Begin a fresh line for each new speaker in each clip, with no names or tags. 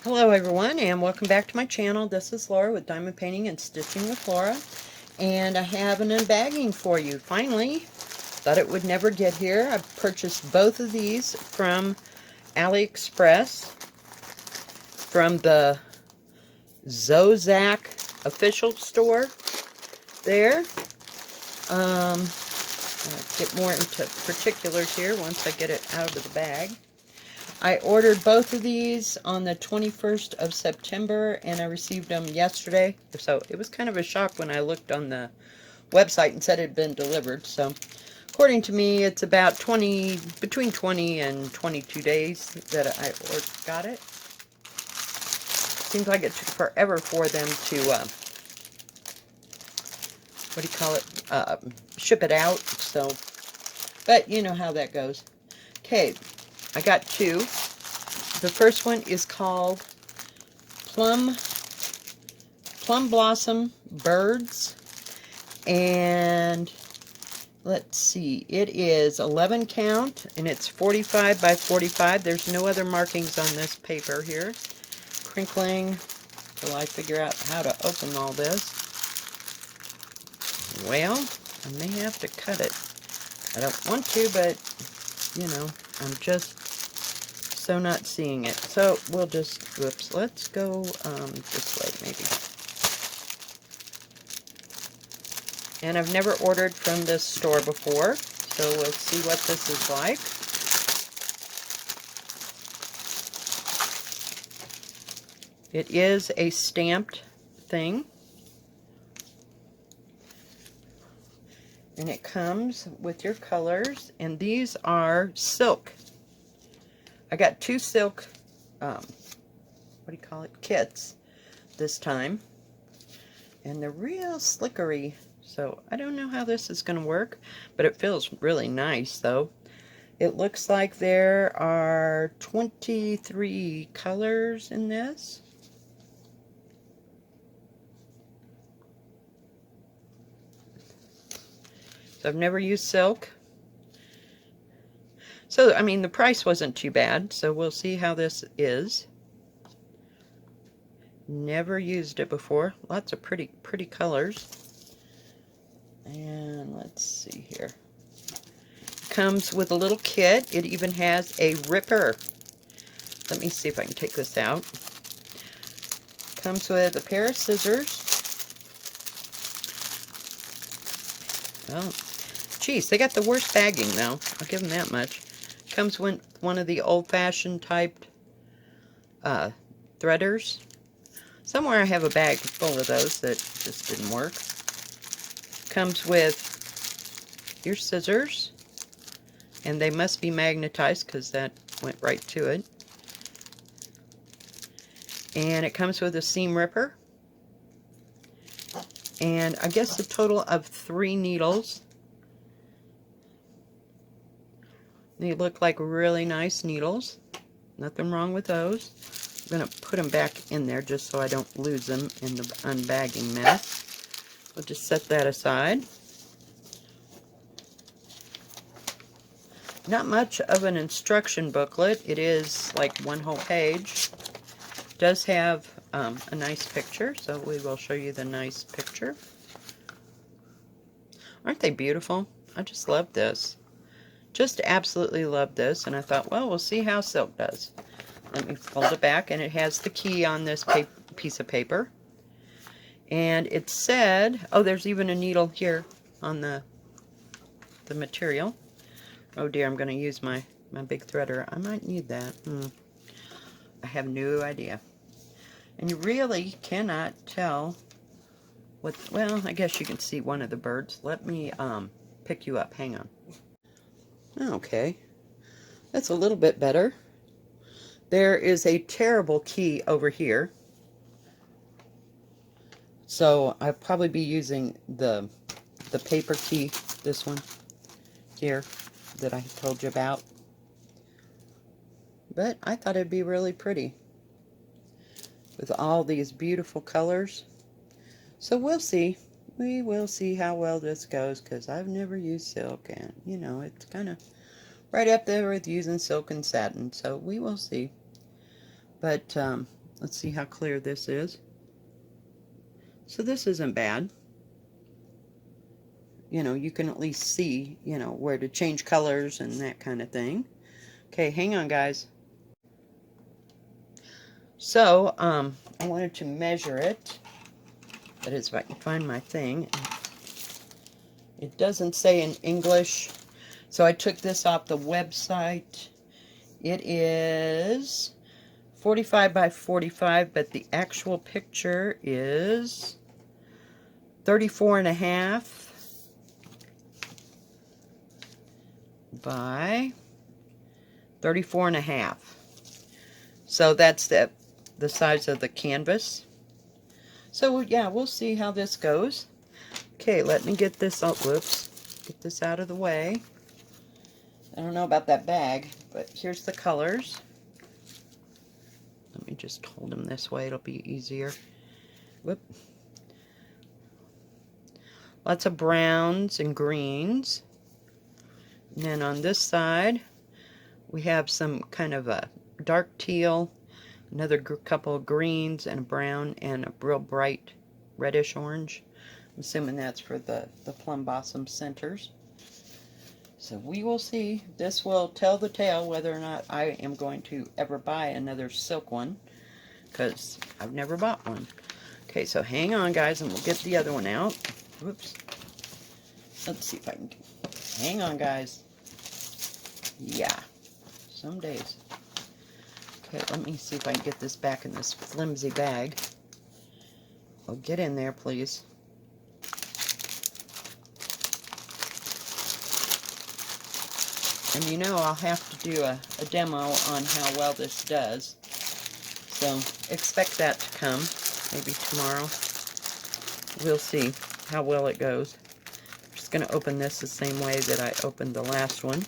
Hello everyone, and welcome back to my channel. This is Laura with Diamond Painting and Stitching with Laura, and I have an unbagging for you. Finally, thought it would never get here. I purchased both of these from AliExpress from the Zozak official store there. I'll get more into particulars here once I get it out of the bag. I ordered both of these on the 21st of September, and I received them yesterday. So it was kind of a shock when I looked on the website and said it had been delivered. So according to me, it's about between 20 and 22 days that I got it. Seems like it took forever for them to, ship it out. So, but you know how that goes. Okay, I got two. The first one is called Plum Blossom Birds, and let's see, it is 11 count, and it's 45 by 45. There's no other markings on this paper here. Crinkling till I figure out how to open all this. Well, I may have to cut it. I don't want to, but you know, I'm just so not seeing it. So we'll just, whoops, let's go this way maybe. And I've never ordered from this store before, so we'll see what this is like. It is a stamped thing. And it comes with your colors, and these are silk. I got two silk, kits this time. And they're real slickery, so I don't know how this is going to work, but it feels really nice, though. It looks like there are 23 colors in this. So I've never used silk. So, I mean, the price wasn't too bad, so we'll see how this is. Never used it before. Lots of pretty colors. And let's see here. It comes with a little kit. It even has a ripper. Let me see if I can take this out. Comes with a pair of scissors. Oh, geez, they got the worst bagging, though. I'll give them that much. Comes with one of the old-fashioned typed threaders. Somewhere I have a bag full of those that just didn't work. Comes with your scissors, and they must be magnetized because that went right to it. And it comes with a seam ripper, and I guess a total of 3 needles. They look like really nice needles. Nothing wrong with those. I'm going to put them back in there just so I don't lose them in the unbagging mess. We'll just set that aside. Not much of an instruction booklet. It is like one whole page. It does have a nice picture, so we will show you the nice picture. Aren't they beautiful? I just love this. Just absolutely love this, and I thought, well, we'll see how silk does. Let me fold it back, and it has the key on this piece of paper. And it said, oh, there's even a needle here on the material. Oh dear, I'm going to use my big threader. I might need that. I have no idea. And you really cannot tell what, well, I guess you can see one of the birds. Let me pick you up. Hang on. Okay, that's a little bit better. There is a terrible key over here. So I'll probably be using the paper key, this one here that I told you about. But I thought it'd be really pretty with all these beautiful colors. So we'll see. We will see how well this goes, because I've never used silk, and you know, it's kind of right up there with using silk and satin, so we will see. But Let's see how clear this is. So this isn't bad. You know, you can at least see, you know, where to change colors and that kind of thing. Okay, hang on, guys. So, I wanted to measure it. That is, if I can find my thing. It doesn't say in English. So I took this off the website. It is 45 by 45, but the actual picture is 34 and a half by 34 and a half. So that's the size of the canvas. So yeah, we'll see how this goes. Okay, let me get this out. Whoops. Get this out of the way. I don't know about that bag, but here's the colors. Let me just hold them this way. It'll be easier. Whoop. Lots of browns and greens. And then on this side, we have some kind of a dark teal, another couple of greens and a brown and a real bright reddish orange. I'm assuming that's for the plum blossom centers. So we will see. This will tell the tale whether or not I am going to ever buy another silk one, because I've never bought one. Okay, so hang on, guys, and we'll get the other one out. Whoops. Let's see if I can. Hang on, guys. Yeah. Some days. Okay, let me see if I can get this back in this flimsy bag. Oh, get in there, please. And you know, I'll have to do a demo on how well this does. So expect that to come. Maybe tomorrow. We'll see how well it goes. I'm just going to open this the same way that I opened the last one.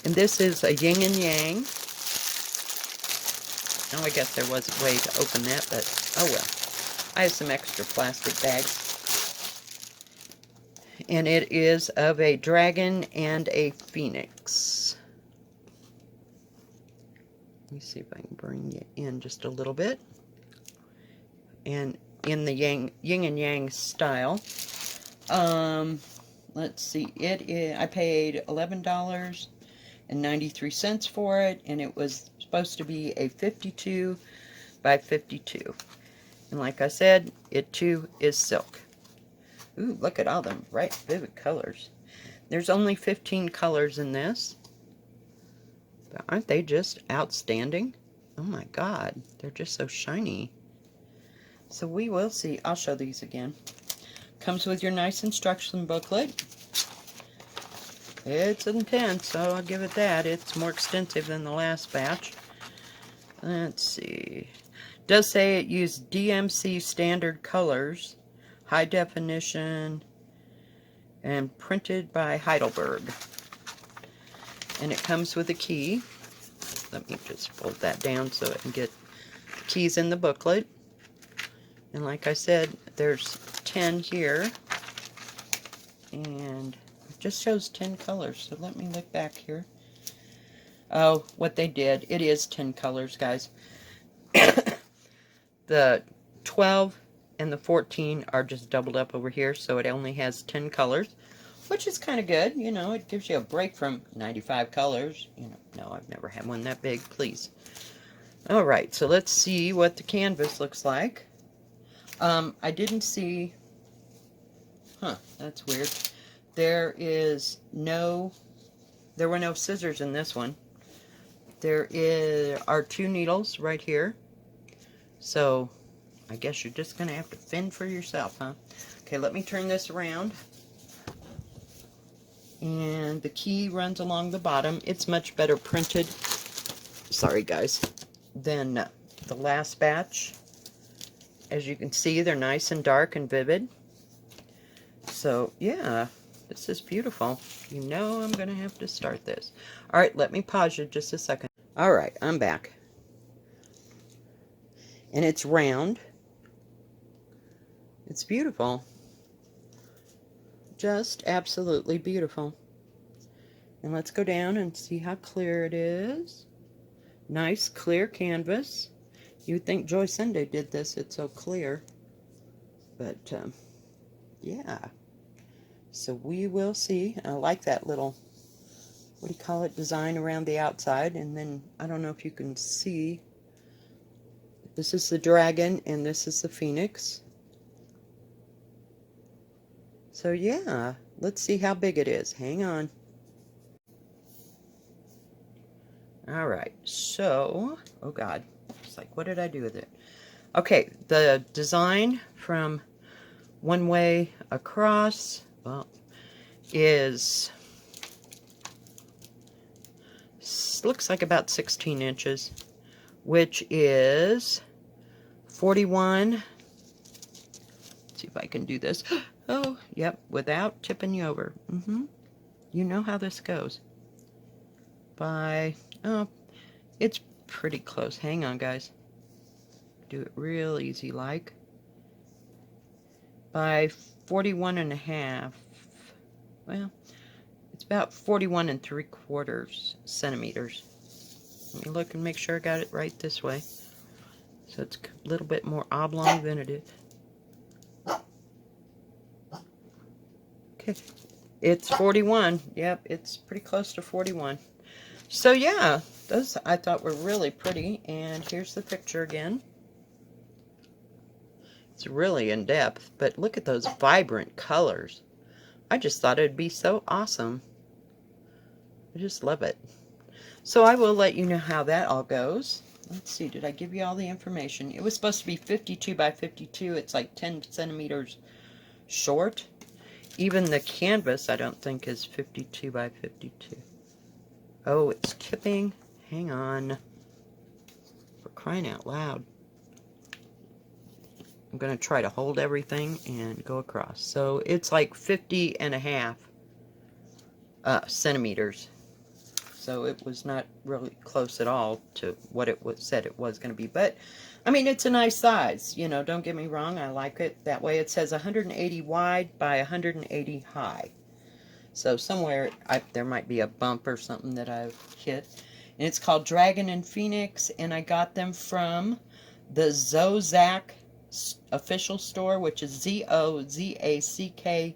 And this is a Yin and Yang. Oh, I guess there was a way to open that, but oh well. I have some extra plastic bags. And it is of a dragon and a phoenix. Let me see if I can bring you in just a little bit. And in the Yin and Yang style. Let's see. I paid $11.93 for it, and it was supposed to be a 52 by 52. And like I said, it too is silk. Ooh, look at all them bright, vivid colors. There's only 15 colors in this. But aren't they just outstanding? Oh my God, they're just so shiny. So we will see. I'll show these again. Comes with your nice instruction booklet. It's intense, so I'll give it that. It's more extensive than the last batch. Let's see. It does say it used DMC standard colors, high definition, and printed by Heidelberg. And it comes with a key. Let me just fold that down so I can get the keys in the booklet. And like I said, there's 10 here. And it just shows 10 colors. So let me look back here. Oh, what they did. It is 10 colors, guys. The 12 and the 14 are just doubled up over here. So it only has 10 colors, which is kind of good. You know, it gives you a break from 95 colors. You know, no, I've never had one that big, please. All right, so let's see what the canvas looks like. I didn't see, that's weird. There were no scissors in this one. There are 2 needles right here. So, I guess you're just going to have to fend for yourself, huh? Okay, let me turn this around. And the key runs along the bottom. It's much better printed, sorry guys, than the last batch. As you can see, they're nice and dark and vivid. So, yeah, this is beautiful. You know I'm going to have to start this. All right, let me pause you just a second. All right, I'm back. And it's round. It's beautiful. Just absolutely beautiful. And let's go down and see how clear it is. Nice clear canvas. You'd think Joy Sunday did this, it's so clear. But, yeah. So we will see. I like that little, what do you call it, design around the outside. And then, I don't know if you can see, this is the dragon and this is the phoenix. So yeah, let's see how big it is. Hang on. Alright, so, oh god, it's like, what did I do with it? Okay, the design from one way across, well, looks like about 16 inches, which is 41, let's see if I can do this. Oh, yep, without tipping you over. You know how this goes. By, oh, it's pretty close. Hang on, guys. Do it real easy like. By 41 and a half. Well, it's about 41 3/4 centimeters. Let me look and make sure I got it right this way. So it's a little bit more oblong than it is. Okay, it's 41. Yep, it's pretty close to 41. So yeah, those I thought were really pretty. And here's the picture again. It's really in depth, but look at those vibrant colors. I just thought it'd be so awesome. I just love it. So I will let you know how that all goes. Let's see, did I give you all the information? It was supposed to be 52 by 52. It's like 10 centimeters short. Even the canvas, I don't think, is 52 by 52. Oh, it's tipping. Hang on. For crying out loud. I'm going to try to hold everything and go across. So it's like 50 and a half centimeters. So it was not really close at all to what it said it was going to be. But, I mean, it's a nice size. You know, don't get me wrong. I like it that way. It says 180 wide by 180 high. So somewhere there might be a bump or something that I've hit. And it's called Dragon and Phoenix. And I got them from the Zozack official store, which is Zozack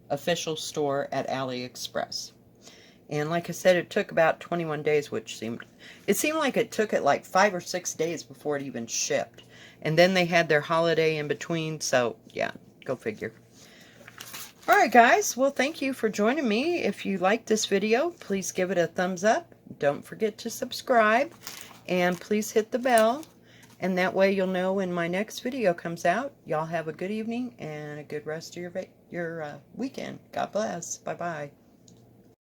official store at AliExpress. And like I said, it took about 21 days, which seemed like it took it like 5 or 6 days before it even shipped. And then they had their holiday in between, so yeah, go figure. Alright guys, well thank you for joining me. If you liked this video, please give it a thumbs up. Don't forget to subscribe. And please hit the bell. And that way you'll know when my next video comes out. Y'all have a good evening and a good rest of your weekend. God bless. Bye-bye.